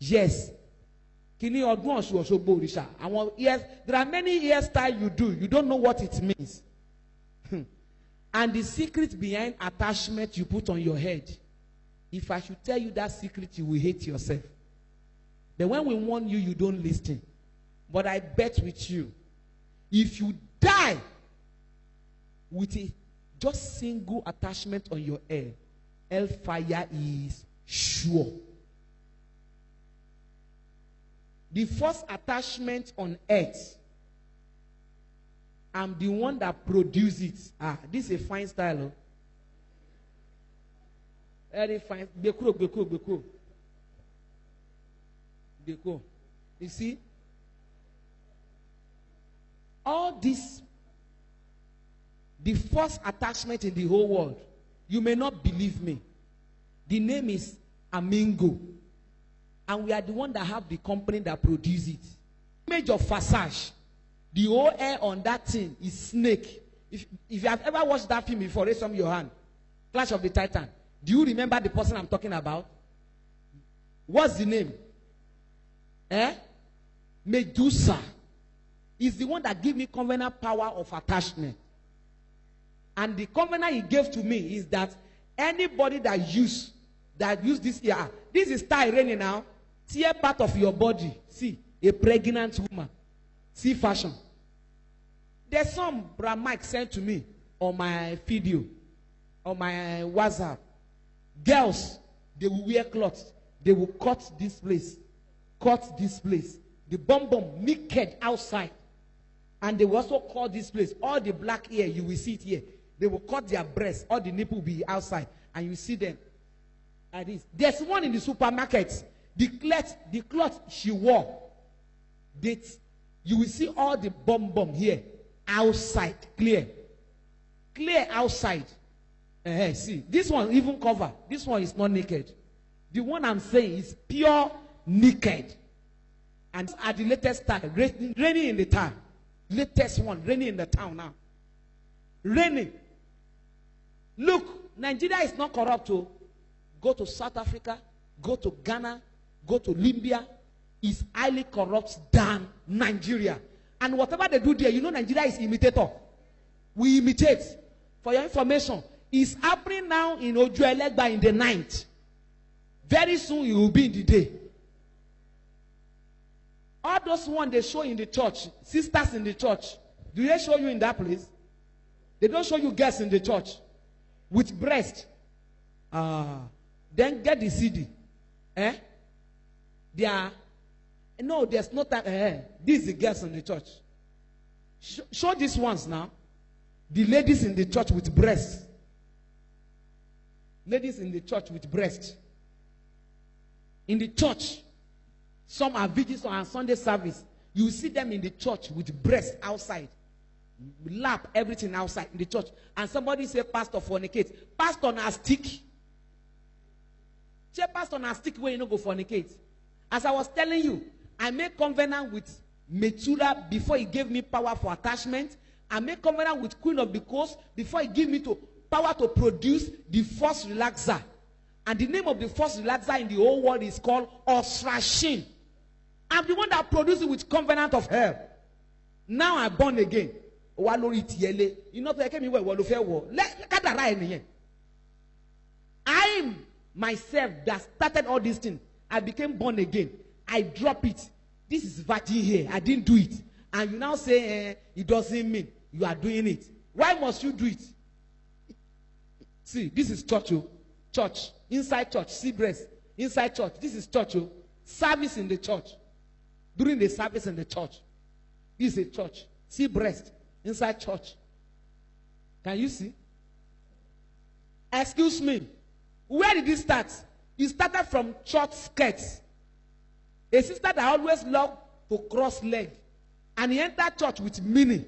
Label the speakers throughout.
Speaker 1: Yes. Kini odun Osun Osogbo Orisha. Yes, there are many hairstyles you do. You don't know what it means. And the secret behind attachment you put on your head. If I should tell you that secret, you will hate yourself. But when we warn you, you don't listen. But I bet with you, if you die with a just single attachment on your head, hellfire is sure. The first attachment on earth, I'm the one that produces it. This is a fine style. Oh. Very fine. Beko. You see? All this, the first attachment in the whole world, you may not believe me. The name is Amingo. And we are the one that have the company that produce it. Image of Farsage. The whole hair on that thing is snake. If you have ever watched that film before, raise from your hand. Clash of the Titan. Do you remember the person I'm talking about? What's the name? Medusa. Is the one that gave me covenant power of attachment. And the covenant he gave to me is that anybody that use this ear, this is style raining now. Tear part of your body. See, a pregnant woman. See fashion. There's some Brad Mike sent to me on my video, on my WhatsApp. Girls, they will wear clothes. They will cut this place. Cut this place. The bum naked outside. And they will also cut this place. All the black hair, you will see it here. They will cut their breasts. All the nipple will be outside. And you see them. Like this. There's one in the supermarket. The cloth she wore. You will see all the bum here. Outside. Clear. Clear outside. See. This one even cover. This one is not naked. The one I'm saying is pure naked. And at the latest time. Raining in the town. Latest one. Raining in the town now. Raining. Look. Nigeria is not corrupt. Oh. Go to South Africa. Go to Ghana. Go to Libya. Is highly corrupt than Nigeria. And whatever they do there, you know Nigeria is imitator. We imitate. For your information, it's happening now in Ojuelegba in the night. Very soon you will be in the day. All those ones they show in the church, sisters in the church, do they show you in that place? They don't show you girls in the church with breast. Then get the CD. They are. No, there's no time. These are the girls in the church. Show these ones now. The ladies in the church with breasts. Ladies in the church with breasts. In the church. Some are vigils on Sunday service. You see them in the church with breasts outside. Lap, everything outside in the church. And somebody say, Pastor fornicate. Pastor na stick. Say, Pastor na stick where you no go fornicate. As I was telling you, I made covenant with Metura before he gave me power for attachment. I made covenant with Queen of the Coast before he gave me power to produce the first relaxer. And the name of the first relaxer in the whole world is called Osrashin. I'm the one that produced it with covenant of hell. Now I'm born again. You know, I myself that started all these things. I became born again. I drop it. This is virgin here. I didn't do it. And you now say, it doesn't mean you are doing it. Why must you do it? See, this is church. Oh. Church. Inside church. See breast. Inside church. This is church. Oh. Service in the church. During the service in the church. This is a church. See breast. Inside church. Can you see? Excuse me. Where did this start? It started from short skirts. A sister that always loved to cross leg. And he entered church with meaning.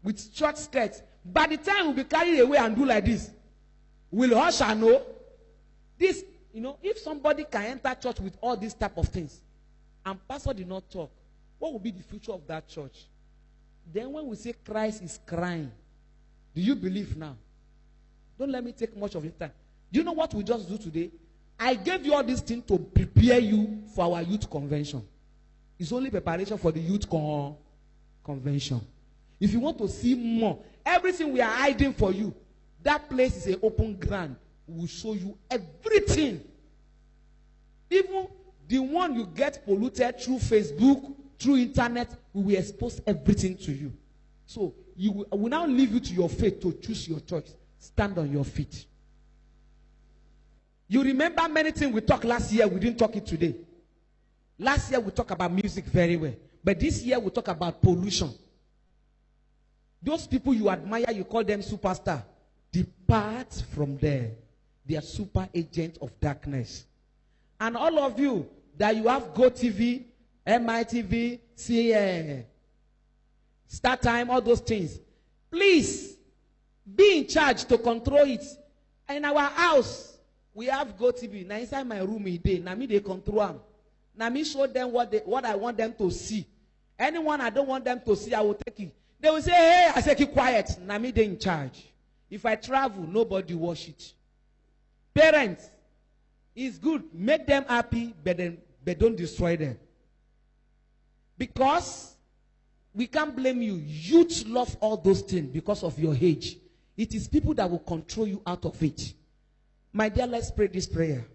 Speaker 1: With short skirts. By the time we'll be carried away and do like this, will Usher know? This, you know, if somebody can enter church with all these type of things, and pastor did not talk, what will be the future of that church? Then when we say Christ is crying, do you believe now? Don't let me take much of your time. Do you know what we just do today? I gave you all these things to prepare you for our youth convention. It's only preparation for the youth convention. If you want to see more, everything we are hiding for you, that place is an open ground. We will show you everything. Even the one you get polluted through Facebook, through internet, we will expose everything to you. So I will now leave you to your faith to choose your choice. Stand on your feet. You remember many things we talked last year, we didn't talk it today. Last year we talked about music very well. But this year we talk about pollution. Those people you admire, you call them superstar. Depart from there. They are super agents of darkness. And all of you that you have GoTV, MITV, CNN, StarTime, all those things, please be in charge to control it. In our house, we have GoTV. Now inside my room, now me they control them. Now me show them what I want them to see. Anyone I don't want them to see, I will take it. They will say, hey, I say keep quiet. Now me they in charge. If I travel, nobody watch it. Parents, it's good. Make them happy, but don't destroy them. Because we can't blame you. Youth love all those things because of your age. It is people that will control you out of it. My dear, let's pray this prayer.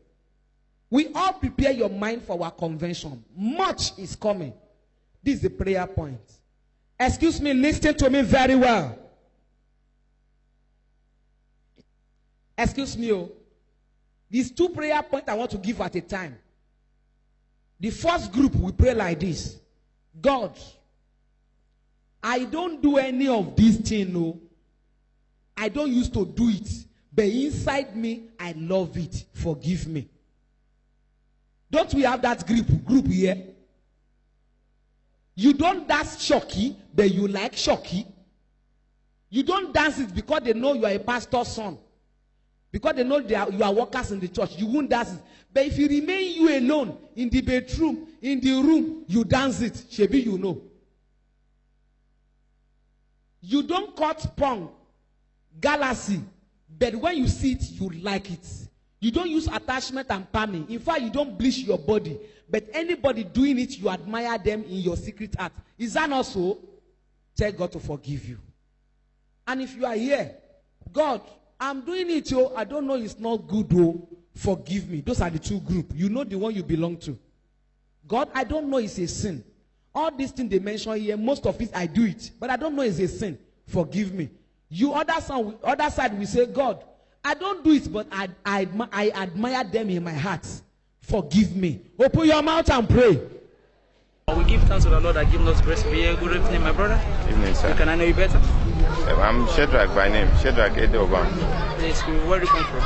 Speaker 1: We all prepare your mind for our convention. Much is coming. This is the prayer point. Excuse me, listen to me very well. Excuse me. Oh. These two prayer points I want to give at a time. The first group, we pray like this. God, I don't do any of these things, no. I don't used to do it. But inside me, I love it. Forgive me. Don't we have that group here? You don't dance shocky, but you like shocky. You don't dance it because they know you are a pastor's son. Because they know you are workers in the church. You won't dance it. But if you remain you alone in the bedroom, in the room, you dance it. Shebi, you know. You don't cut pong, galaxy, but when you see it, you like it. You don't use attachment and palming. In fact, you don't bleach your body. But anybody doing it, you admire them in your secret heart. Is that not so? Tell God to forgive you. And if you are here, God, I'm doing it, yo. I don't know it's not good, though. Forgive me. Those are the two groups. You know the one you belong to. God, I don't know it's a sin. All these things they mention here, most of it, I do it. But I don't know it's a sin. Forgive me. You other side, we say, God, I don't do it, but I admire them in my heart. Forgive me. Open your mouth and pray.
Speaker 2: We give thanks to the Lord that given us grace to be here. Good evening, my brother.
Speaker 3: Evening, sir.
Speaker 2: Can I know you better?
Speaker 3: I'm Shedrack by name. Shedrack Edeoban.
Speaker 2: Yes, where do you come from?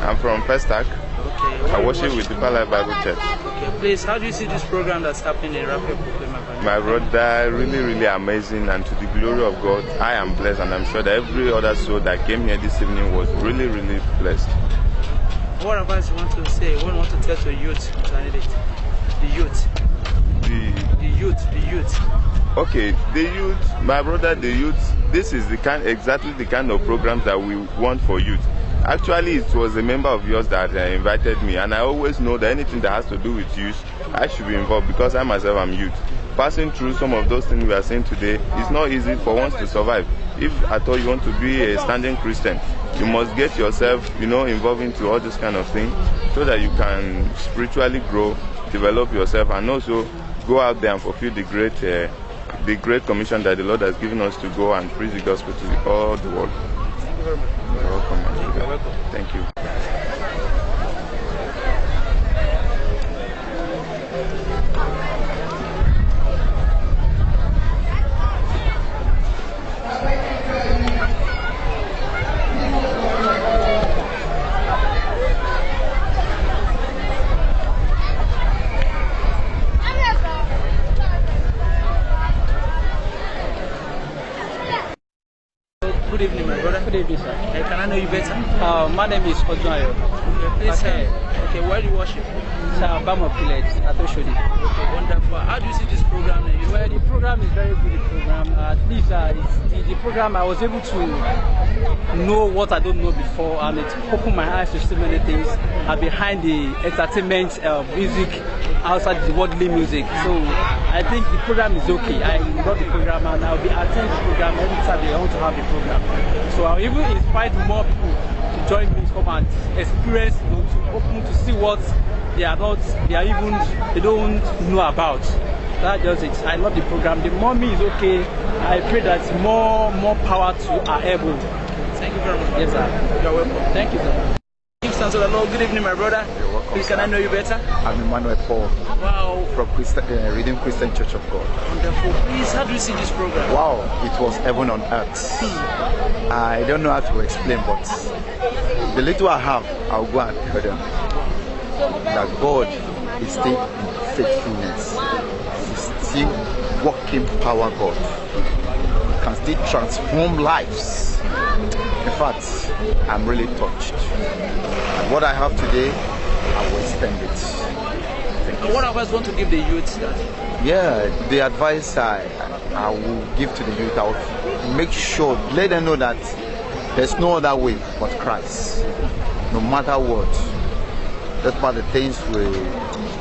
Speaker 3: I'm from Pestac.
Speaker 2: Okay.
Speaker 3: I worship with the Life Bible Church.
Speaker 2: Okay, please, how do you see this program that's happening in Rapid, my brother?
Speaker 3: My brother, really, really amazing, and to the glory of God, I am blessed, and I'm sure that every other soul that came here this evening was really, really blessed.
Speaker 2: What advice you want to say? What you want to tell to youth candidate? The youth. The youth.
Speaker 3: Okay, the youth, my brother, the youth, this is exactly the kind of programs that we want for youth. Actually, it was a member of yours that invited me, and I always know that anything that has to do with youth, I should be involved because I myself am youth. Passing through some of those things we are saying today, it's not easy for one to survive. If at all you want to be a standing Christian, you must get yourself, involved into all this kind of thing so that you can spiritually grow, develop yourself, and also go out there and fulfill the great commission that the Lord has given us to go and preach the gospel to all the world.
Speaker 2: Thank you very much.
Speaker 3: You're welcome, my brother.
Speaker 2: You're welcome.
Speaker 3: Thank you.
Speaker 2: Good evening, my brother.
Speaker 4: Good evening, sir.
Speaker 2: Can I know you better?
Speaker 4: My name is Ojunayo.
Speaker 2: Okay, please,
Speaker 4: Okay.
Speaker 2: Okay, where do you worship?
Speaker 4: Bama Village at Oshodi.
Speaker 2: Okay, wonderful. How do you see this program?
Speaker 4: Well, the program is very good. The program, at least it's the program I was able to know what I don't know before, and it opened my eyes to so many things behind the entertainment music, outside the worldly music. So I think the program is okay. I love the program, and I'll be attending the program every time they want to have the program. So I'll even invite more people to join me to come and experience, to open to see what they don't know about. That's just it. I love the program. The money is okay. I pray that more power to our able.
Speaker 2: Thank you very much.
Speaker 4: Yes, sir.
Speaker 2: You're welcome.
Speaker 4: Thank you, sir.
Speaker 2: Give thanks to the Lord. Good evening, my brother.
Speaker 5: You're welcome.
Speaker 2: Please, can I know you better?
Speaker 5: I'm Emmanuel Paul
Speaker 2: Wow.
Speaker 5: from Redeemed Christian Church of God.
Speaker 2: Wonderful. Please, how do you see this program?
Speaker 5: Wow, it was heaven on earth. I don't know how to explain, but the little I have, I'll go and tell them that God is still in faithfulness. He's still working power, God. He can still transform lives. In fact, I'm really touched. And what I have today, I will spend it. Thank you.
Speaker 2: What advice you want to give the youth?
Speaker 5: Yeah, the advice I will give to the youth, I will make sure, let them know that there's no other way but Christ. No matter what. That's part of the things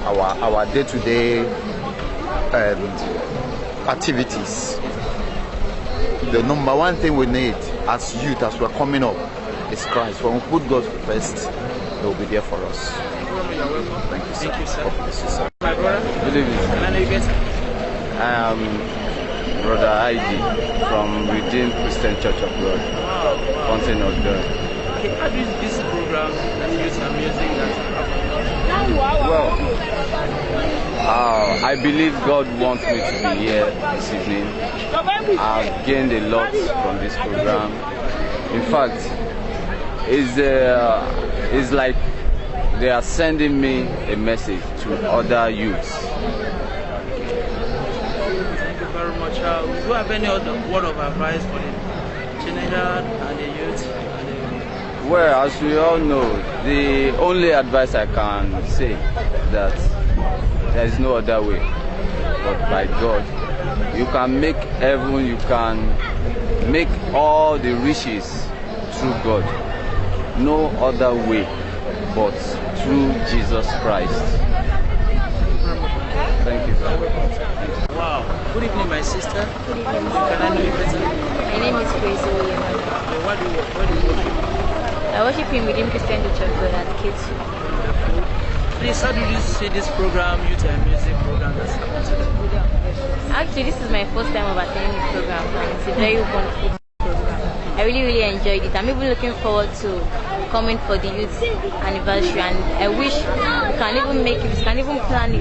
Speaker 5: our day-to-day activities. The number one thing we need as youth, as we're coming up, is Christ. When we put God first, He will be there for us.
Speaker 2: Thank you, sir.
Speaker 5: Thank you, sir. God bless you, sir.
Speaker 2: My brother,
Speaker 6: Good evening.
Speaker 2: can I know you better?
Speaker 6: I am Brother Heidi from Redeemed Christian Church of God, Fountain of God.
Speaker 2: Okay, how do you see this program that youth are using that?
Speaker 6: Well, I believe God wants me to be here this evening. I've gained a lot from this program. In fact, it's like they are sending me a message to other youths.
Speaker 2: Thank you very much. Do you have any other word of advice for the teenager and the youth?
Speaker 6: Well, as we all know, the only advice I can say that there is no other way but by God. You can make heaven, you can make all the riches through God. No other way but through Jesus Christ. Thank you, sir.
Speaker 2: Wow. Good evening, my sister.
Speaker 7: Good evening.
Speaker 2: Can I know you better?
Speaker 7: My name is Grace William.
Speaker 2: Where do you worship?
Speaker 7: I worship in Redeemed Christian Church of God at K2.
Speaker 2: Please, how do you see this program, youth and music program that's happening today?
Speaker 7: Actually, this is my first time of attending the program, and it's a very wonderful program. I really enjoyed it. I'm even looking forward to coming for the youth anniversary, and I wish we can even make it, we can even plan it